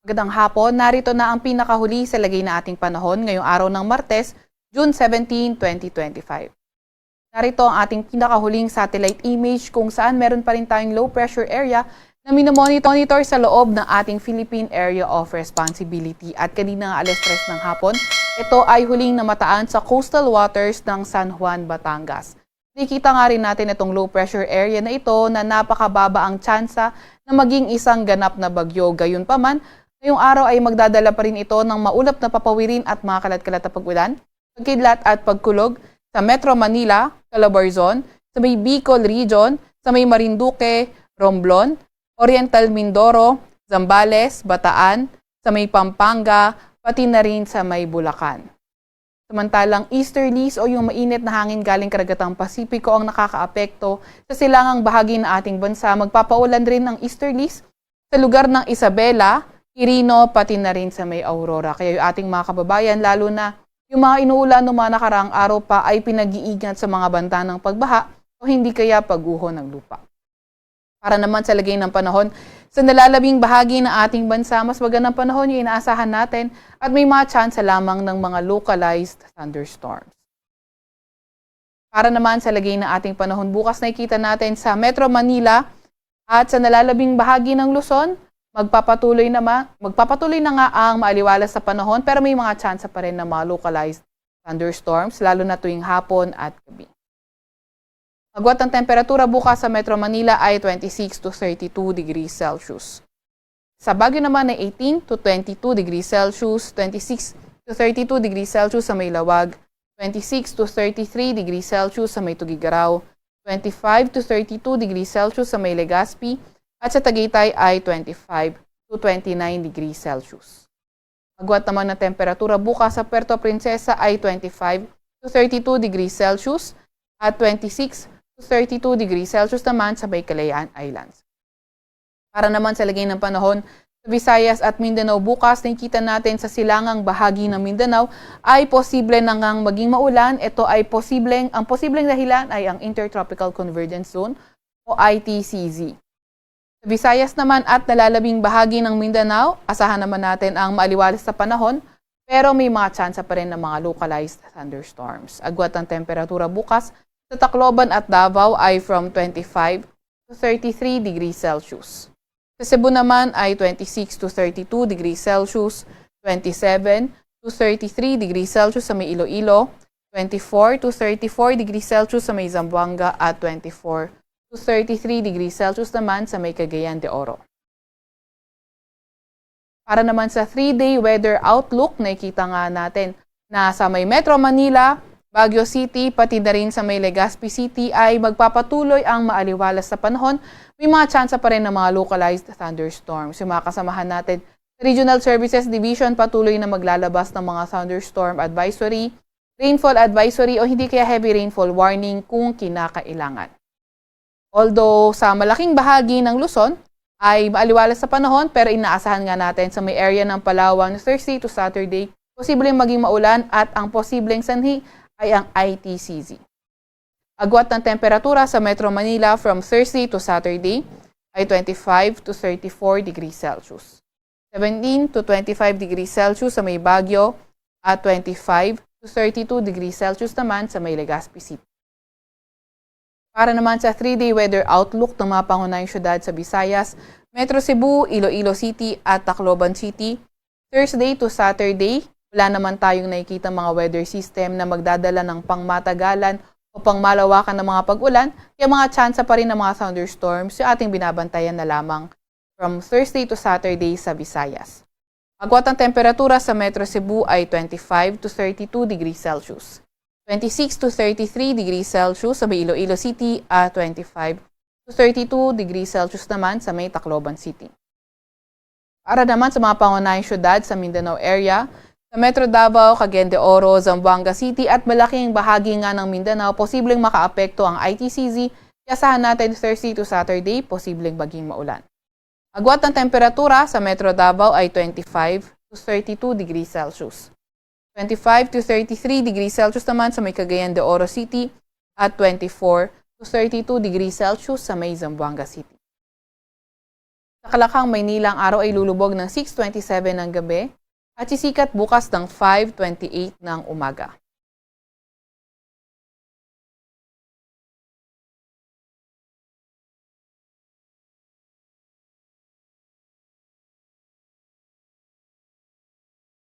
Magandang hapon, narito na ang pinakahuli sa lagay na ating panahon ngayong araw ng Martes, June 17, 2025. Narito ang ating pinakahuling satellite image kung saan meron pa rin tayong low pressure area na minomonitor sa loob ng ating Philippine Area of Responsibility. At kanina alas 3 ng hapon, ito ay huling namataan sa coastal waters ng San Juan, Batangas. Nakikita nga rin natin itong low pressure area na ito na napakababa ang tsansa na maging isang ganap na bagyo. Gayunpaman, ngayong araw ay magdadala pa rin ito ng maulap na papawirin at mga kalat-kalat na pag-ulan, pagkidlat at pagkulog sa Metro Manila, Calabarzon, sa may Bicol Region, sa may Marinduque, Romblon, Oriental Mindoro, Zambales, Bataan, sa may Pampanga, pati na rin sa may Bulacan. Samantalang easterlies o yung mainit na hangin galing karagatang Pasipiko ang nakakaapekto sa silangang bahagi ng ating bansa. Magpapaulan rin ng easterlies sa lugar ng Isabela, Quirino, pati na rin sa may Aurora. Kaya yung ating mga kababayan, lalo na yung mga inuulan ng mga nakaraang araw pa ay pinag-iingat sa mga banta ng pagbaha o hindi kaya pagguho ng lupa. Para naman sa lagay ng panahon, sa nalalabing bahagi ng ating bansa, mas magandang panahon yung inaasahan natin at may mga tsansa lamang ng mga localized thunderstorms. Para naman sa lagay ng ating panahon, bukas nakikita natin sa Metro Manila at sa nalalabing bahagi ng Luzon, magpapatuloy na nga ang maaliwalas sa panahon pero may mga tsansa pa rin ng mga localized thunderstorms lalo na tuwing hapon at gabi. Agwat ng temperatura bukas sa Metro Manila ay 26 to 32 degrees Celsius. Sa Baguio naman ay 18 to 22 degrees Celsius, 26 to 32 degrees Celsius sa may Lawag, 26 to 33 degrees Celsius sa may Tugigaraw, 25 to 32 degrees Celsius sa may Legazpi, at sa Tagaytay ay 25 to 29 degrees Celsius. Agwat naman ng temperatura bukas sa Puerto Princesa ay 25 to 32 degrees Celsius at 26 to 32 degrees Celsius naman sa may Kalayaan Islands. Para naman sa lagay ng panahon sa Visayas at Mindanao bukas, nakikita natin sa silangang bahagi ng Mindanao ay posible na ngang maging maulan. Ito ay ang posibleng dahilan ay ang Intertropical Convergence Zone o ITCZ. Sa Visayas naman at nalalabing bahagi ng Mindanao, asahan naman natin ang maaliwalas sa panahon, pero may mga tsansa pa rin ng mga localized thunderstorms. Agwat ang temperatura bukas sa Tacloban at Davao ay from 25 to 33 degrees Celsius. Sa Cebu naman ay 26 to 32 degrees Celsius, 27 to 33 degrees Celsius sa may Iloilo, 24 to 34 degrees Celsius sa may Zamboanga at 24 to 33 degrees Celsius naman sa may Cagayan de Oro. Para naman sa 3-day weather outlook, nakikita nga natin na sa may Metro Manila, Baguio City, pati na rin sa may Legazpi City ay magpapatuloy ang maaliwalas sa panahon. May mga tsansa pa rin ng mga localized thunderstorms. Yung mga kasamahan natin sa Regional Services Division patuloy na maglalabas ng mga thunderstorm advisory, rainfall advisory o hindi kaya heavy rainfall warning kung kinakailangan. Although sa malaking bahagi ng Luzon ay maaliwalas sa panahon pero inaasahan nga natin sa may area ng Palawan Thursday to Saturday, posibleng maging maulan at ang posibleng sanhi ay ang ITCZ. Agwat ng temperatura sa Metro Manila from Thursday to Saturday ay 25 to 34 degrees Celsius. 17 to 25 degrees Celsius sa may Baguio at 25 to 32 degrees Celsius naman sa may Legazpi City. Para naman sa 3-day weather outlook ng mga pangunahing syudad sa Visayas, Metro Cebu, Iloilo City at Tacloban City, Thursday to Saturday, wala naman tayong nakikita mga weather system na magdadala ng pangmatagalan o pangmalawakan ng mga pag-ulan, kaya mga tsansa pa rin ng mga thunderstorms yung ating binabantayan na lamang from Thursday to Saturday sa Visayas. Agwat ang temperatura sa Metro Cebu ay 25 to 32 degrees Celsius. 26 to 33 degrees Celsius sa may Iloilo City at 25 to 32 degrees Celsius naman sa may Tacloban City. Para naman sa mga pangunahing syudad sa Mindanao area, sa Metro Davao, Cagayan de Oro, Zamboanga City at malaking bahagi nga ng Mindanao, posibleng makaapekto ang ITCZ. Asahan natin Thursday to Saturday, posibleng maging maulan. Agwat ng temperatura sa Metro Davao ay 25 to 32 degrees Celsius. 25 to 33 degrees Celsius naman sa may Cagayan de Oro City at 24 to 32 degrees Celsius sa may Zamboanga City. Sa Kalakhang, Maynila, ang araw ay lulubog ng 6:27 ng gabi at sisikat bukas ng 5:28 ng umaga.